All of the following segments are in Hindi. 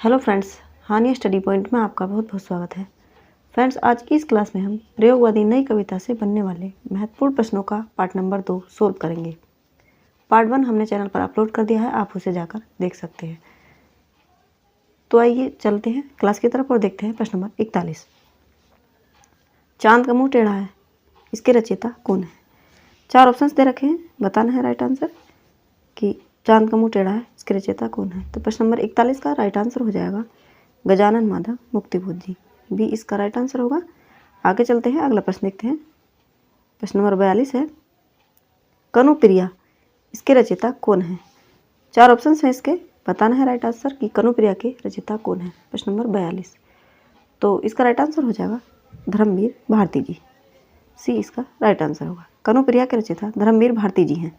हेलो फ्रेंड्स, हानिया स्टडी पॉइंट में आपका बहुत बहुत स्वागत है। फ्रेंड्स, आज की इस क्लास में हम प्रयोगवादी नई कविता से बनने वाले महत्वपूर्ण प्रश्नों का पार्ट नंबर 2 सोल्व करेंगे। पार्ट 1 हमने चैनल पर अपलोड कर दिया है, आप उसे जाकर देख सकते हैं। तो आइए चलते हैं क्लास की तरफ और देखते हैं प्रश्न नंबर 41। चांद का मुंह टेढ़ा है, इसके रचयिता कौन है? 4 ऑप्शंस दे रखे हैं, बताना है राइट आंसर कि चांद का मुंह टेढ़ा है, इसके रचयिता कौन है। तो प्रश्न नंबर 41 का राइट आंसर हो जाएगा गजानन माधव मुक्तिबोध जी, बी इसका राइट आंसर होगा। आगे चलते हैं, अगला प्रश्न देखते हैं। प्रश्न नंबर 42 है, कनुप्रिया, इसके रचयिता कौन है? 4 ऑप्शन हैं इसके, बताना है राइट आंसर कि कनुप्रिया के रचयिता कौन है। प्रश्न नंबर 42, तो इसका राइट आंसर हो जाएगा धर्मवीर भारती जी, सी इसका राइट आंसर होगा। कनुप्रिया के रचयिता धर्मवीर भारती जी हैं।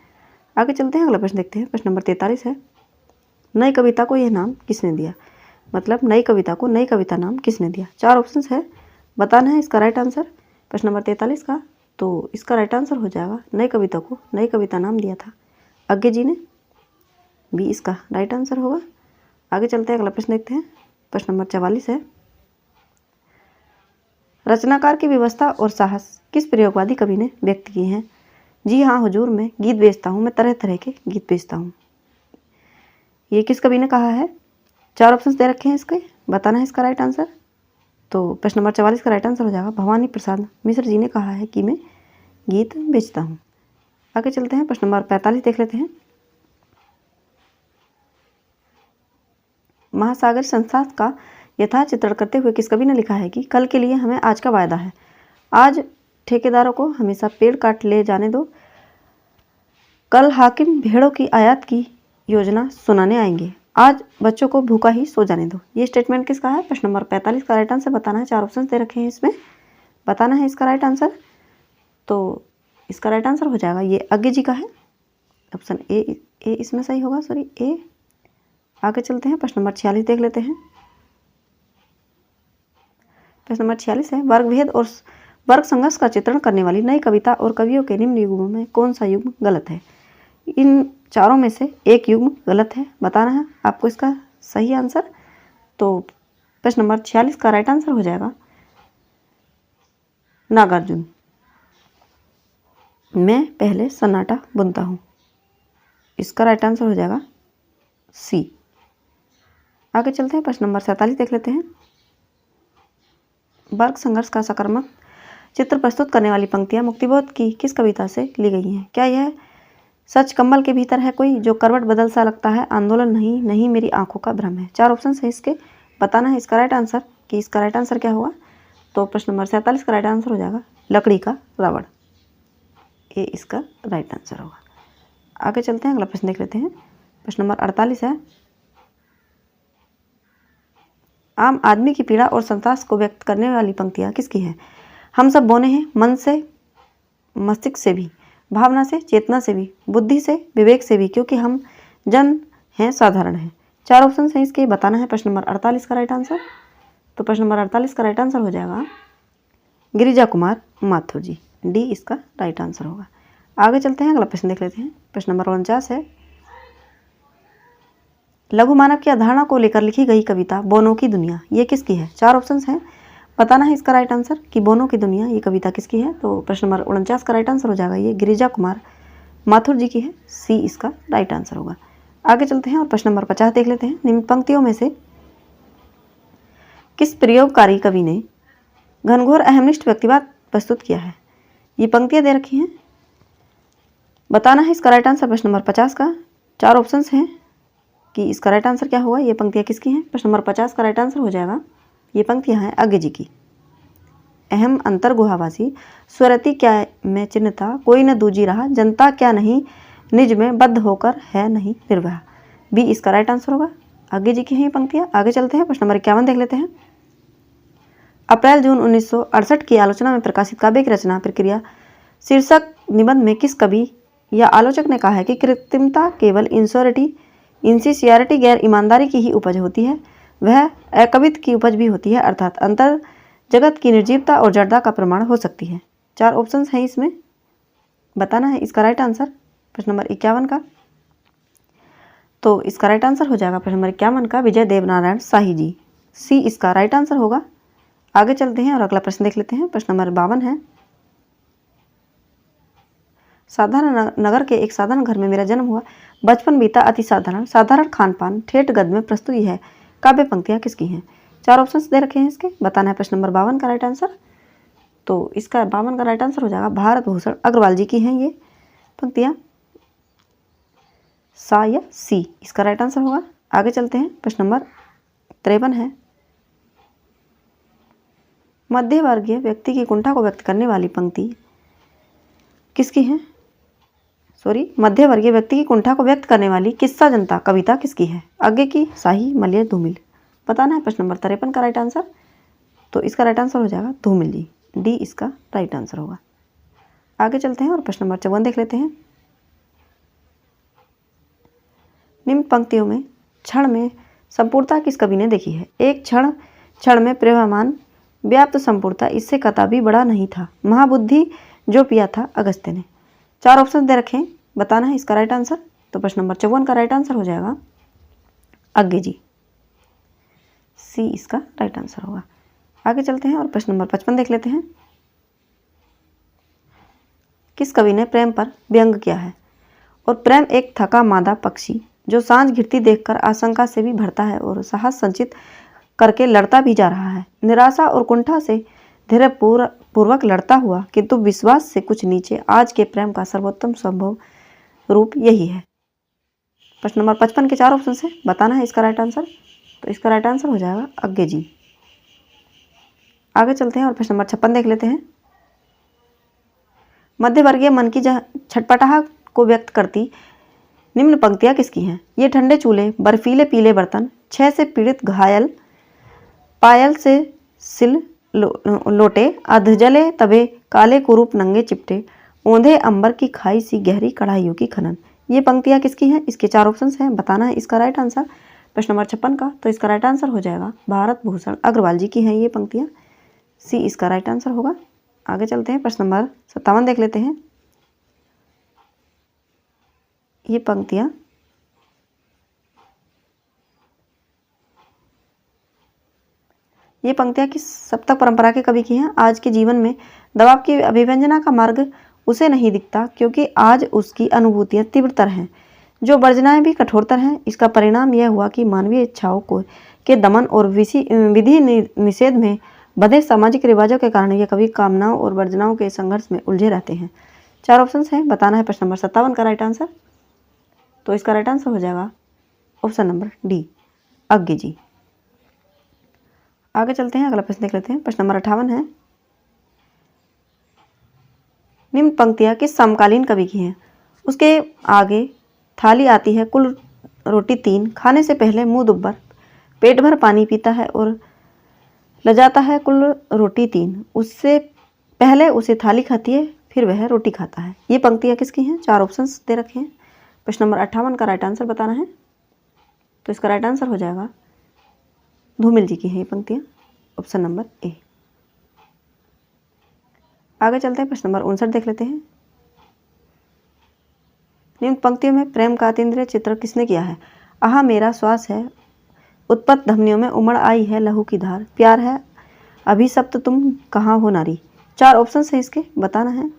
आगे चलते हैं, अगला प्रश्न देखते हैं। प्रश्न नंबर 43 है, नई कविता को यह नाम किसने दिया? मतलब नई कविता को नई कविता नाम किसने दिया? 4 ऑप्शंस है, बताना है इसका राइट आंसर। प्रश्न नंबर 43 का, तो इसका राइट आंसर हो जाएगा नई कविता को नई कविता नाम दिया था अज्ञे जी ने, बी इसका राइट आंसर होगा। आगे चलते हैं, अगला प्रश्न देखते हैं। प्रश्न नंबर 44 है, रचनाकार की व्यवस्था और साहस किस प्रयोगवादी कवि ने व्यक्त किए हैं? जी हाँ हुजूर, मैं गीत बेचता हूँ, मैं तरह तरह के गीत बेचता हूँ, ये किस कवि ने कहा है? 4 ऑप्शंस दे रखे हैं इसके, बताना है इसका राइट आंसर। तो प्रश्न नंबर 44 का राइट आंसर हो जाएगा भवानी प्रसाद मिश्र जी ने कहा है कि मैं गीत बेचता हूँ। आगे चलते हैं, प्रश्न नंबर 45 देख लेते हैं। महासागर संस्था का यथा चित्रण करते हुए किस कवि ने लिखा है कि कल के लिए हमें आज का वायदा है, आज ठेकेदारों को हमेशा पेड़ काट ले जाने दो, कल हाकिम भेड़ों की आयात की योजना सुनाने आएंगे, आज बच्चों को भूखा ही सो जाने दो। ये स्टेटमेंट किसका है? प्रश्न नंबर 45 का राइट आंसर बताना है। 4 ऑप्शन दे रखे हैं इसमें, बताना है इसका राइट आंसर। तो इसका राइट आंसर हो जाएगा ये अज्ञे जी का है, ऑप्शन ए इसमें सही होगा, सॉरी ए। आगे चलते हैं, प्रश्न नंबर 46 देख लेते हैं। प्रश्न नंबर 46 है, वर्गभेद और वर्ग संघर्ष का चित्रण करने वाली नई कविता और कवियों के निम्न युग्मों में कौन सा युग्म गलत है? इन चारों में से एक युग्म गलत है, बताना है आपको इसका सही आंसर। तो प्रश्न नंबर 46 का राइट आंसर हो जाएगा नागार्जुन, मैं पहले सन्नाटा बुनता हूँ, इसका राइट आंसर हो जाएगा सी। आगे चलते हैं, प्रश्न नंबर 47 देख लेते हैं। वर्ग संघर्ष का सकारात्मक चित्र प्रस्तुत करने वाली पंक्तियां मुक्तिबोध की किस कविता से ली गई हैं? क्या यह सच कम्बल के भीतर है कोई जो करवट बदल सा लगता है, आंदोलन नहीं नहीं मेरी आंखों का भ्रम है। 4 ऑप्शन है इसके, बताना है इसका राइट आंसर कि इसका राइट आंसर क्या होगा। तो प्रश्न नंबर 47 का राइट आंसर हो जाएगा लकड़ी का रावण, ये इसका राइट आंसर होगा। आगे चलते हैं, अगला प्रश्न देख लेते हैं। प्रश्न नंबर 48 है, आम आदमी की पीड़ा और संताप को व्यक्त करने वाली पंक्तियाँ किसकी हैं? हम सब बोने हैं मन से, मस्तिष्क से भी, भावना से, चेतना से भी, बुद्धि से, विवेक से भी, क्योंकि हम जन हैं, साधारण हैं। 4 ऑप्शन हैं इसके, बताना है प्रश्न नंबर 48 का राइट आंसर। तो प्रश्न नंबर 48 का राइट आंसर हो जाएगा गिरिजा कुमार माथुर जी, डी इसका राइट आंसर होगा। आगे चलते हैं, अगला प्रश्न देख लेते हैं। प्रश्न नंबर 49 है, लघु मानव की अवधारणा को लेकर लिखी गई कविता बोनो की दुनिया ये किसकी है? 4 ऑप्शन हैं, बताना है इसका राइट आंसर कि बोनो की दुनिया ये कविता किसकी है। तो प्रश्न नंबर 49 का राइट आंसर हो जाएगा ये गिरिजा कुमार माथुर जी की है, सी इसका राइट आंसर होगा। आगे चलते हैं और प्रश्न नंबर 50 देख लेते हैं। निम्न पंक्तियों में से किस प्रयोगकारी कवि ने घनघोर अहमनिष्ठ व्यक्तिवाद प्रस्तुत किया है? ये पंक्तियाँ दे रखी हैं, बताना है इसका राइट आंसर। प्रश्न नंबर 50 का 4 ऑप्शन हैं कि इसका राइट आंसर क्या होगा, ये पंक्तियाँ किसकी हैं। प्रश्न नंबर 50 का राइट आंसर हो जाएगा, ये पंक्तियाँ हैं अज्ञे जी की। अहम अंतर गुहावासी स्वरति क्या में चिन्हता, कोई न दूजी रहा, जनता क्या नहीं निज में बद्ध होकर है नहीं निर्भया, बी इसका राइट आंसर होगा। अज्ञे जी की हैं ये पंक्तियाँ। आगे चलते हैं, प्रश्न नंबर 51 देख लेते हैं। अप्रैल जून 1968 की आलोचना में प्रकाशित काव्य की रचना प्रक्रिया शीर्षक निबंध में किस कवि या आलोचक ने कहा है कि कृत्रिमता केवल इंसिसियरिटी गैर ईमानदारी की ही उपज होती है, वह अकवित की उपज भी होती है, अर्थात अंतर जगत की निर्जीवता और जड़ता का प्रमाण हो सकती है। 4 ऑप्शंस हैं इसमें, बताना है इसका राइट आंसर। प्रश्न नंबर 51 का, तो इसका राइट आंसर हो जाएगा प्रश्न नंबर 51 का विजय देवनारायण शाही जी। सी इसका राइट आंसर होगा। आगे चलते हैं और अगला प्रश्न देख लेते हैं। प्रश्न नंबर 52 है, साधारण नगर के एक साधारण घर में मेरा जन्म हुआ, बचपन बीता अति साधारण, साधारण खान पान, ठेठ गद्य में प्रस्तुत है। काव्य पंक्तियाँ किसकी हैं? 4 ऑप्शंस दे रखे हैं इसके, बताना है प्रश्न नंबर 52 का राइट आंसर। तो इसका 52 का राइट आंसर हो जाएगा भारत भूषण अग्रवाल जी की हैं ये पंक्तियाँ। सा या सी इसका राइट आंसर होगा। आगे चलते हैं। प्रश्न नंबर 53 है, मध्य वर्गीय व्यक्ति की कुंठा को व्यक्त करने वाली पंक्ति किसकी है? मध्य वर्गीय व्यक्ति की कुंठा को व्यक्त करने वाली किस्सा जनता कविता किसकी है? आगे की शाही, मलय, धूमिल। बताना है प्रश्न नंबर 53 का राइट आंसर। तो इसका राइट आंसर हो जाएगा धूमिल जी। डी इसका राइट आंसर होगा। आगे चलते हैं और प्रश्न नंबर 54 देख लेते हैं। निम्न पंक्तियों में क्षण में संपूर्णता किस कवि ने देखी है? एक क्षण, क्षण में प्रवाहमान व्याप्त संपूर्णता, इससे कदापि बड़ा नहीं था, महाबुद्धि जो पिया था अगस्त्य ने। 4 ऑप्शन दे रखे हैं, बताना है इसका राइट आंसर। तो प्रश्न नंबर 54 का राइट आंसर हो जाएगा आगे जी। सी इसका राइट आंसर होगा। आगे चलते हैं और प्रश्न नंबर 55 देख लेते हैं। किस कवि ने प्रेम पर व्यंग किया है? और प्रेम एक थका मादा पक्षी जो सांझ घिरती देखकर आशंका से भी भरता है और साहस संचित करके लड़ता भी जा रहा है, निराशा और कुंठा से धैर्य पूर्वक लड़ता हुआ किंतु विश्वास से कुछ नीचे आज के प्रेम का सर्वोत्तम संभव रूप यही है। प्रश्न नंबर 55 के 4 ऑप्शन से बताना है इसका राइट आंसर। तो इसका राइट आंसर हो जाएगा आगे जी। आगे चलते हैं और प्रश्न नंबर 56 देख लेते हैं। मध्यवर्गीय मन की छटपटाहट को व्यक्त करती निम्न पंक्तियाँ किसकी हैं? ये ठंडे चूल्हे, बर्फीले पीले बर्तन, क्षय से पीड़ित घायल, पायल से सिल लोटे, अधजले तबे, काले कुरूप नंगे चिपटे, ओंधे अंबर की खाई सी गहरी कढ़ाइयों की खनन। ये पंक्तियाँ किसकी हैं? इसके 4 ऑप्शंस हैं, बताना है इसका राइट आंसर। प्रश्न नंबर 56 का तो इसका राइट आंसर हो जाएगा भारत भूषण अग्रवाल जी की हैं ये पंक्तियाँ। सी इसका राइट आंसर होगा। आगे चलते हैं। प्रश्न नंबर 57 देख लेते हैं। ये पंक्तियाँ किस सप्तक परंपरा के कवि की हैं? आज के जीवन में दबाव की अभिव्यंजना का मार्ग उसे नहीं दिखता क्योंकि आज उसकी अनुभूतियाँ तीव्रतर हैं, जो वर्जनाएं भी कठोरतर हैं। इसका परिणाम यह हुआ कि मानवीय इच्छाओं को के दमन और विधि निषेध में बंधे सामाजिक रिवाजों के कारण यह कवि कामनाओं और वर्जनाओं के संघर्ष में उलझे रहते हैं। 4 ऑप्शन हैं, बताना है प्रश्न नंबर 57 का राइट आंसर। तो इसका राइट आंसर हो जाएगा ऑप्शन नंबर डी आगे जी। आगे चलते हैं, अगला प्रश्न देख लेते हैं। प्रश्न नंबर 58 है, निम्न पंक्तियाँ किस समकालीन कवि की हैं? उसके आगे थाली आती है, कुल रोटी 3, खाने से पहले मुंह दुब्बर, पेट भर पानी पीता है और लजाता है, कुल रोटी 3, उससे पहले उसे थाली खाती है फिर वह रोटी खाता है। ये पंक्तियाँ किसकी हैं? 4 ऑप्शंस दे रखे हैं। प्रश्न नंबर 58 का राइट आंसर बताना है। तो इसका राइट आंसर हो जाएगा धूमिल जी की हैं ये पंक्तियाँ, ऑप्शन नंबर ए। आगे चलते हैं, प्रश्न नंबर 59 देख लेते हैं। निम्न पंक्तियों में प्रेम का अतीन्द्रिय चित्र किसने किया है? आहा मेरा श्वास है, उत्पत्त धमनियों में उमड़ आई है लहू की धार, प्यार है अभिशप्त तुम कहाँ हो नारी। 4 ऑप्शन है इसके, बताना है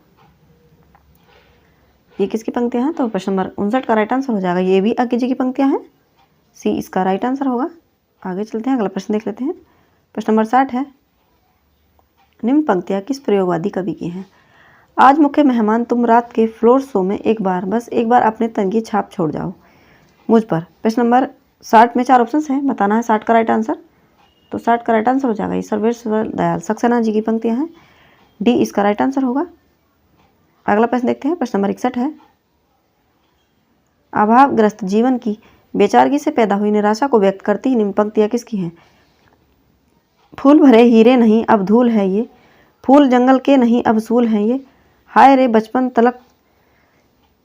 ये किसकी पंक्तियाँ हैं। तो प्रश्न नंबर 59 का राइट आंसर हो जाएगा, ये भी आगे जी की पंक्तियाँ हैं। सी इसका राइट आंसर होगा। आगे चलते हैं, अगला प्रश्न देख लेते हैं। प्रश्न नंबर 60 है, निम्न पंक्तियाँ किस प्रयोगवादी कवि की हैं? आज मुख्य मेहमान तुम रात के फ्लोर शो में एक बार, बस एक बार अपने तन की छाप छोड़ जाओ मुझ पर। प्रश्न नंबर 60 में 4 ऑप्शन हैं, बताना है 60 का राइट आंसर। तो 60 का राइट आंसर हो जाएगा सर्वेश्वर दयाल सक्सेना जी की पंक्तियाँ हैं। डी इसका राइट आंसर होगा। अगला प्रश्न देखते हैं। प्रश्न नंबर 61 है, अभावग्रस्त जीवन की बेचारगी से पैदा हुई निराशा को व्यक्त करती निम्न पंक्तियाँ किसकी हैं? फूल भरे हीरे नहीं अब धूल है ये, फूल जंगल के नहीं अब सूल हैं ये, हाय रे बचपन तलक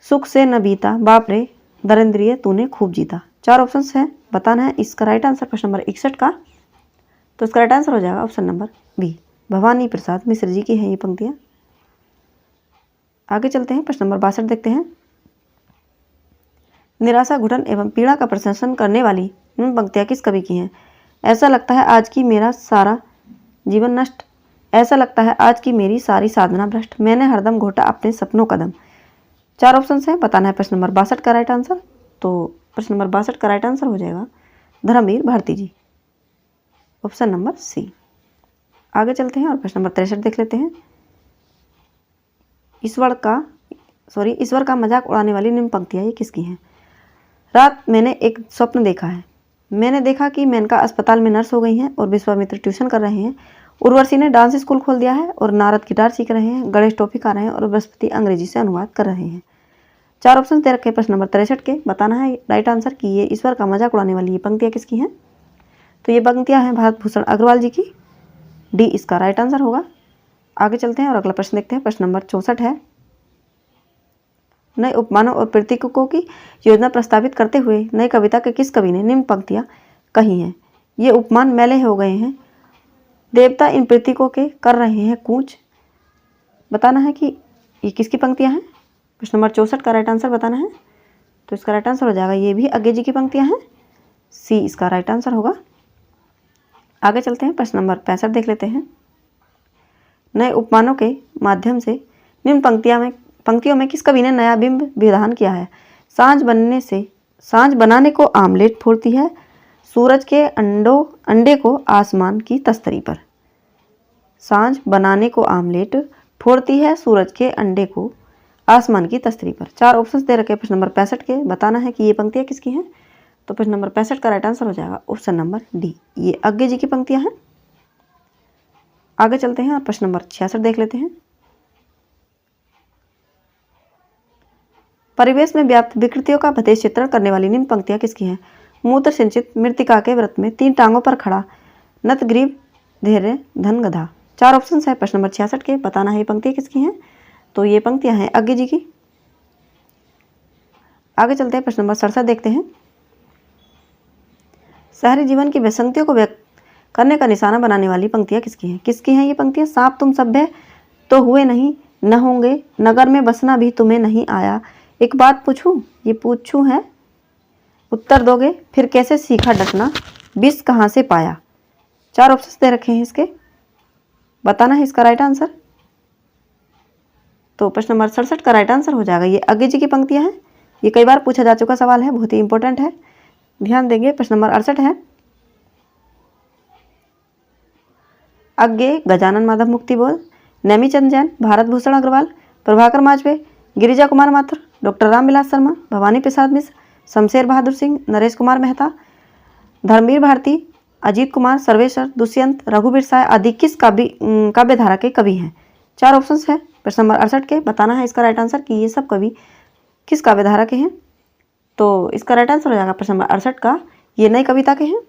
सुख से न बीता, बाप रे दरिंद्रिय तूने खूब जीता। 4 ऑप्शन हैं, बताना है इसका राइट आंसर। प्रश्न नंबर 61 का तो इसका राइट आंसर हो जाएगा option number B, Bhavani Prasad Mishra ji की हैं ये पंक्तियाँ। आगे चलते हैं, प्रश्न नंबर 62 देखते हैं। निराशा, घुटन एवं पीड़ा का प्रशंसन करने वाली निम्न पंक्तियाँ किस कवि की हैं? ऐसा लगता है आज की मेरा सारा जीवन नष्ट, ऐसा लगता है आज की मेरी सारी साधना भ्रष्ट, मैंने हरदम घोटा अपने सपनों कदम। 4 ऑप्शन हैं, बताना है प्रश्न नंबर 62 का राइट आंसर। तो प्रश्न नंबर 62 का राइट आंसर हो जाएगा धर्मवीर भारती जी, ऑप्शन नंबर सी। आगे चलते हैं और प्रश्न नंबर 63 देख लेते हैं। ईश्वर का मजाक उड़ाने वाली निम्न पंक्तियाँ ये किसकी हैं? रात मैंने एक स्वप्न देखा है, मैंने देखा कि मेनका अस्पताल में नर्स हो गई हैं और विश्वामित्र ट्यूशन कर रहे हैं, उर्वशी ने डांस स्कूल खोल दिया है और नारद गिटार सीख रहे हैं, गणेश टॉफी खा रहे हैं और बृहस्पति अंग्रेजी से अनुवाद कर रहे हैं। 4 ऑप्शन दे रखे हैं प्रश्न नंबर 63 के, बताना है राइट आंसर कि ये ईश्वर का मजाक उड़ाने वाली ये पंक्तियाँ किसकी हैं? तो ये पंक्तियाँ हैं भारत भूषण अग्रवाल जी की, डी इसका राइट आंसर होगा। आगे चलते हैं और अगला प्रश्न देखते हैं। प्रश्न नंबर 64 है, नए उपमानों और प्रतीकों की योजना प्रस्तावित करते हुए नई कविता के किस कवि ने निम्न पंक्तियाँ कही हैं? ये उपमान मैले हो गए हैं, देवता इन प्रतीकों के कर रहे हैं कूच। बताना है कि ये किसकी पंक्तियाँ हैं? प्रश्न नंबर 64 का राइट आंसर बताना है। तो इसका राइट आंसर हो जाएगा ये भी अज्ञे जी की पंक्तियाँ हैं, सी इसका राइट आंसर होगा। आगे चलते हैं, प्रश्न नंबर 65 देख लेते हैं। नए उपमानों के माध्यम से निम्न पंक्तियों में किस कवि ने नया बिंब विधान किया है? सांझ बनाने को आमलेट फोड़ती है, सूरज के अंडे को आसमान की तस्तरी पर। सांझ बनाने को आमलेट फोड़ती है, सूरज के अंडे को आसमान की तस्तरी पर। 4 ऑप्शंस दे रखे प्रश्न नंबर 65 के, बताना है कि ये पंक्तियाँ किसकी हैं? तो प्रश्न नंबर 65 का राइट आंसर हो जाएगा ऑप्शन नंबर डी, ये अज्ञे जी की पंक्तियाँ हैं। आगे चलते हैं और प्रश्न नंबर 66 देख लेते हैं। परिवेश में व्याप्त विकृतियों का भतेश चित्रण करने वाली निम्न पंक्तियाँ किसकी हैं? मूत्र सिंचित मृतिका के व्रत में 3 टांगों पर खड़ा, नतग्रीव धैर्य धन गधा। 4 ऑप्शन है प्रश्न नंबर 66 के, बताना है ये पंक्तियाँ किसकी हैं? तो ये पंक्तियाँ हैं अज्ञे जी की। आगे चलते हैं, प्रश्न नंबर 67 देखते हैं। शहरी जीवन की विसंगतियों को व्यक्त करने का निशाना बनाने वाली पंक्तियाँ किसकी हैं? किसकी हैं ये पंक्तियाँ? सांप तुम सभ्य तो हुए नहीं, न होंगे, नगर में बसना भी तुम्हें नहीं आया, एक बात पूछूं, ये पूछूं है उत्तर दोगे, फिर कैसे सीखा डटना, विष कहाँ से पाया। 4 ऑप्शन दे रखे हैं इसके, बताना है इसका राइट आंसर। तो प्रश्न नंबर 67 का राइट आंसर हो जाएगा ये अज्ञे जी की पंक्तियाँ हैं। ये कई बार पूछा जा चुका सवाल है, बहुत ही इंपॉर्टेंट है, ध्यान देंगे। प्रश्न नंबर 68 है, अज्ञे गजानन माधव मुक्ति बोल, नेमीचंद जैन, भारत भूषण अग्रवाल, प्रभाकर माजपे, गिरिजा कुमार माथुर, डॉक्टर रामविलास शर्मा, भवानी प्रसाद मिश्र, शमशेर बहादुर सिंह, नरेश कुमार मेहता, धर्मवीर भारती, अजीत कुमार, सर्वेश्वर, दुष्यंत, रघुवीर साय आदि किस काव्य धारा के कवि हैं? 4 ऑप्शंस है प्रश्न नंबर 68 के, बताना है इसका राइट आंसर कि ये सब कवि किस काव्य धारा के हैं। तो इसका राइट आंसर हो जाएगा प्रश्न नंबर 68 का, ये नई कविता के हैं,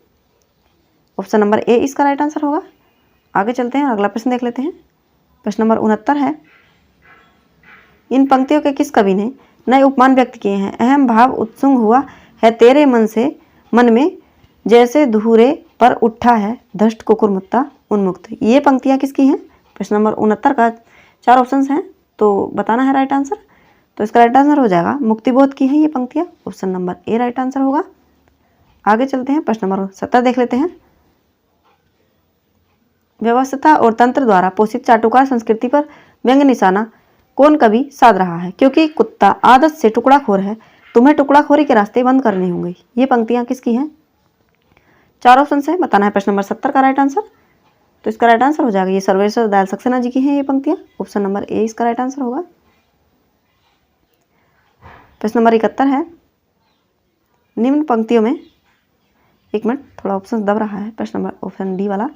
ऑप्शन नंबर ए इसका राइट आंसर होगा। आगे चलते हैं और अगला प्रश्न देख लेते हैं। प्रश्न नंबर 69 है, इन पंक्तियों के किस कवि ने नए उपमान व्यक्त किए हैं? अहम भाव उत्सुंग हुआ है तेरे मन में, जैसे धूरे पर उठा है धष्ट कुकुरमुत्ता उन्मुक्त। ये पंक्तियाँ किसकी हैं? प्रश्न नंबर 69 का 4 ऑप्शंस हैं, तो बताना है राइट आंसर। तो इसका राइट आंसर हो जाएगा मुक्तिबोध की हैं ये पंक्तियाँ, option number A right answer होगा। आगे चलते हैं, प्रश्न नंबर 70 देख लेते हैं। व्यवस्था और तंत्र द्वारा पोषित चाटुकार संस्कृति पर व्यंग्य निशाना कौन कवि साध रहा है? क्योंकि कुत्ता आदत से टुकड़ाखोर है, तुम्हें टुकड़ाखोरी के रास्ते बंद करने होंगे। ये पंक्तियाँ किसकी हैं? 4 ऑप्शन है, बताना है प्रश्न नंबर 70 का राइट आंसर। तो इसका राइट आंसर हो जाएगा ये सर्वेश्वर दयाल सक्सेना जी की हैं ये पंक्तियाँ, ऑप्शन नंबर ए इसका राइट आंसर होगा। प्रश्न नंबर 71 है, निम्न पंक्तियों में, एक मिनट थोड़ा ऑप्शन दब रहा है, प्रश्न नंबर ऑप्शन डी वाला,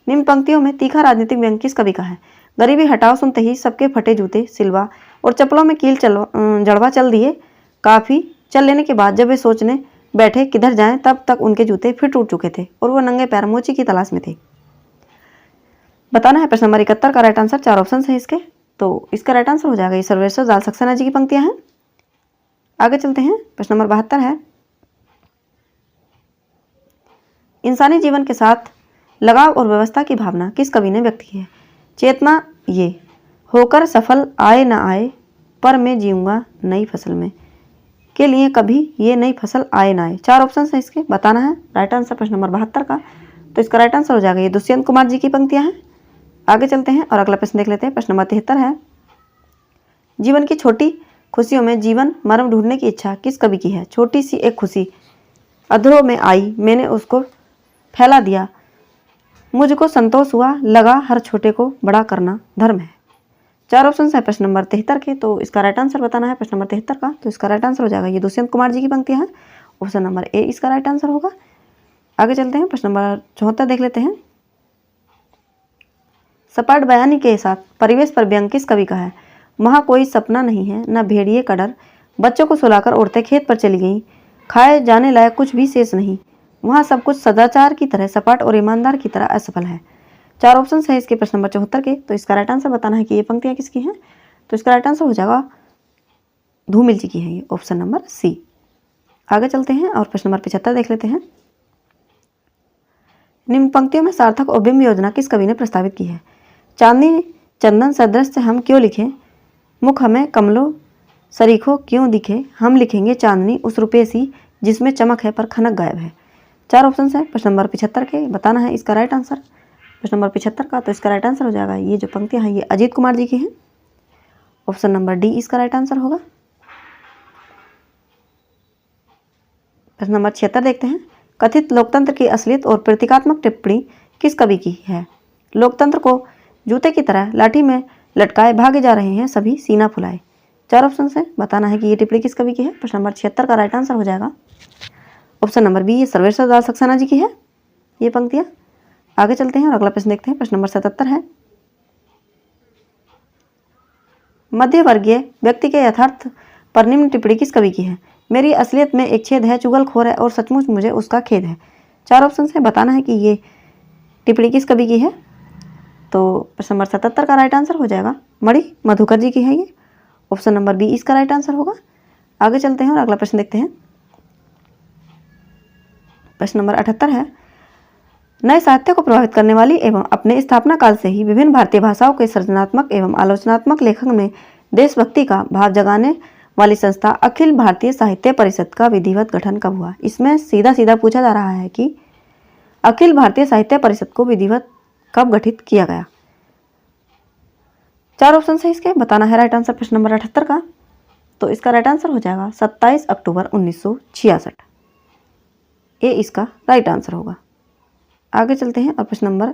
निम्न पंक्तियों में तीखा राजनीतिक व्यंग्य किस कवि का है? गरीबी हटाओ सुनते ही सबके फटे जूते सिलवा और चप्पलों में कील जड़वा चल दिए, काफ़ी चल लेने के बाद जब वे सोचने बैठे किधर जाएं तब तक उनके जूते फिर टूट चुके थे और वो नंगे पैर मोची की तलाश में थे। बताना है प्रश्न नंबर 71 का राइट आंसर। 4 ऑप्शन है इसके, तो इसका राइट आंसर हो जाएगा ये सर्वेश्वर दयाल सक्सेना जी की पंक्तियाँ हैं। आगे चलते हैं, प्रश्न नंबर 72 है, इंसानी जीवन के साथ लगाव और व्यवस्था की भावना किस कवि ने व्यक्त की है? चेतना ये होकर सफल आए न आए पर मैं जीऊँगा नई फसल में। के लिए कभी ये नई फसल आए ना आए। 4 ऑप्शन है इसके, बताना है। राइट आंसर प्रश्न नंबर 72 का, तो इसका राइट आंसर हो जाएगा ये दुष्यंत कुमार जी की पंक्तियां हैं। आगे चलते हैं और अगला प्रश्न देख लेते हैं। प्रश्न नंबर 73 है, जीवन की छोटी खुशियों में जीवन मर्म ढूंढने की इच्छा किस कवि की है। छोटी सी एक खुशी अधरों में आई, मैंने उसको फैला दिया, मुझको संतोष हुआ, लगा हर छोटे को बड़ा करना धर्म है। 4 ऑप्शन है प्रश्न नंबर 73 के, तो इसका राइट आंसर बताना है प्रश्न नंबर 73 का, तो इसका राइट आंसर हो जाएगा ये दुष्यंत कुमार जी की पंक्तियां हैं। ऑप्शन नंबर ए इसका राइट आंसर होगा। आगे चलते हैं, प्रश्न नंबर 74 देख लेते हैं। सपाट बयानी के साथ परिवेश पर व्यंग किस कवि का है। वहाँ कोई सपना नहीं है, न भेड़िए का डर, बच्चों को सुलाकर औरतें खेत पर चली गईं, खाए जाने लायक कुछ भी शेष नहीं, वहाँ सब कुछ सदाचार की तरह सपाट और ईमानदार की तरह असफल है। 4 ऑप्शन है इसके प्रश्न नंबर 74 के, तो इसका राइट आंसर बताना है कि ये पंक्तियाँ किसकी हैं। तो इसका राइट आंसर हो जाएगा धूमिल जी की है ये, ऑप्शन नंबर सी। आगे चलते हैं और प्रश्न नंबर 75 देख लेते हैं। निम्न पंक्तियों में सार्थक और बिंब योजना किस कवि ने प्रस्तावित की है। चांदनी चंदन सदृश से हम क्यों लिखें, मुख हमें कमलों सरीखों क्यों दिखे, हम लिखेंगे चांदनी उस रुपये सी जिसमें चमक है पर खनक गायब है। 4 ऑप्शन है प्रश्न नंबर 75 के, बताना है इसका राइट आंसर प्रश्न नंबर 75 का, तो इसका राइट आंसर हो जाएगा ये जो पंक्तियां हैं ये अजीत कुमार जी की हैं। ऑप्शन नंबर डी इसका राइट आंसर होगा। प्रश्न नंबर 76 देखते हैं। कथित लोकतंत्र की असलियत और प्रतीकात्मक टिप्पणी किस कवि की है। लोकतंत्र को जूते की तरह लाठी में लटकाए भागे जा रहे हैं सभी, सीना फुलाए। 4 ऑप्शन है, बताना है कि ये टिप्पणी किस कवि की है। प्रश्न नंबर 76 का राइट आंसर हो जाएगा ऑप्शन नंबर बी, ये सर्वेश्वर दास सक्सेना जी की है ये पंक्तियाँ। आगे चलते हैं और अगला प्रश्न देखते हैं। प्रश्न नंबर 77 है, मध्य वर्गीय व्यक्ति के यथार्थ पर निम्न टिप्पणी किस कवि की है। मेरी असलियत में एक छेद है, चुगलखोर है और सचमुच मुझे उसका खेद है। 4 ऑप्शन है, बताना है कि ये टिप्पणी किस कवि की है। तो प्रश्न नंबर 77 का राइट आंसर हो जाएगा मणि मधुकर जी की है ये, ऑप्शन नंबर बी इसका राइट आंसर होगा। आगे चलते हैं और अगला प्रश्न देखते हैं। प्रश्न नंबर 78 है, नए साहित्य को प्रभावित करने वाली एवं अपने स्थापना काल से ही विभिन्न भारतीय भाषाओं के सृजनात्मक एवं आलोचनात्मक लेखन में देशभक्ति का भाव जगाने वाली संस्था अखिल भारतीय साहित्य परिषद का विधिवत गठन कब हुआ। इसमें सीधा सीधा पूछा जा रहा है कि अखिल भारतीय साहित्य परिषद को विधिवत कब गठित किया गया। 4 ऑप्शन है इसके, बताना है राइट आंसर प्रश्न नंबर 78 का, तो इसका राइट आंसर हो जाएगा 27 अक्टूबर 1966, ये इसका राइट आंसर होगा। आगे चलते हैं और प्रश्न नंबर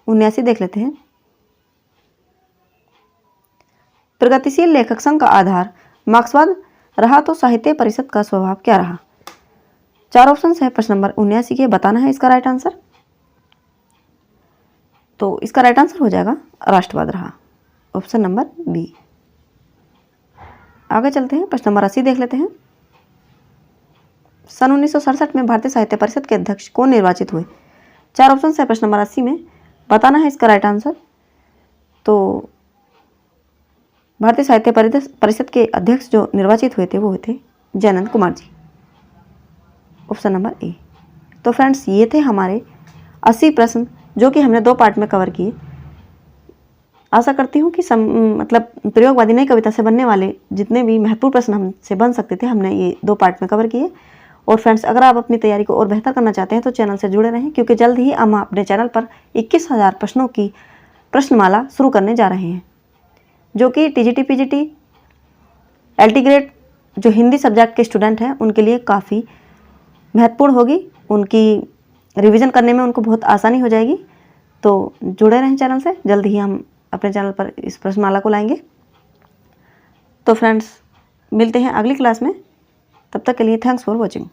79 देख लेते हैं। प्रगतिशील लेखक संघ का आधार मार्क्सवाद रहा तो साहित्य परिषद का स्वभाव क्या रहा। 4 ऑप्शन है प्रश्न नंबर 79 के, बताना है इसका राइट आंसर। तो इसका राइट आंसर हो जाएगा राष्ट्रवाद रहा, ऑप्शन नंबर बी। आगे चलते हैं, प्रश्न नंबर 80 देख लेते हैं। सन 1967 में भारतीय साहित्य परिषद के अध्यक्ष कौन निर्वाचित हुए। 4 ऑप्शन है प्रश्न नंबर 80 में, बताना है इसका राइट आंसर। तो भारतीय साहित्य परिषद के अध्यक्ष जो निर्वाचित हुए थे वो थे Jayanand Kumar ji, option number A. तो फ्रेंड्स ये थे हमारे 80 प्रश्न जो कि हमने 2 पार्ट में कवर किए। आशा करती हूँ कि मतलब प्रयोगवादी नई कविता से बनने वाले जितने भी महत्वपूर्ण प्रश्न हमसे बन सकते थे हमने ये 2 पार्ट में कवर किए। और फ्रेंड्स अगर आप अपनी तैयारी को और बेहतर करना चाहते हैं तो चैनल से जुड़े रहें, क्योंकि जल्द ही हम अपने चैनल पर 21,000 प्रश्नों की प्रश्नमाला शुरू करने जा रहे हैं, जो कि टीजीटी पीजीटी एलटी ग्रेड जो हिंदी सब्जेक्ट के स्टूडेंट हैं उनके लिए काफ़ी महत्वपूर्ण होगी। उनकी रिवीजन करने में उनको बहुत आसानी हो जाएगी। तो जुड़े रहें चैनल से, जल्द ही हम अपने चैनल पर इस प्रश्नमाला को लाएंगे। तो फ्रेंड्स मिलते हैं अगली क्लास में, तब तक के लिए थैंक्स फॉर वॉचिंग।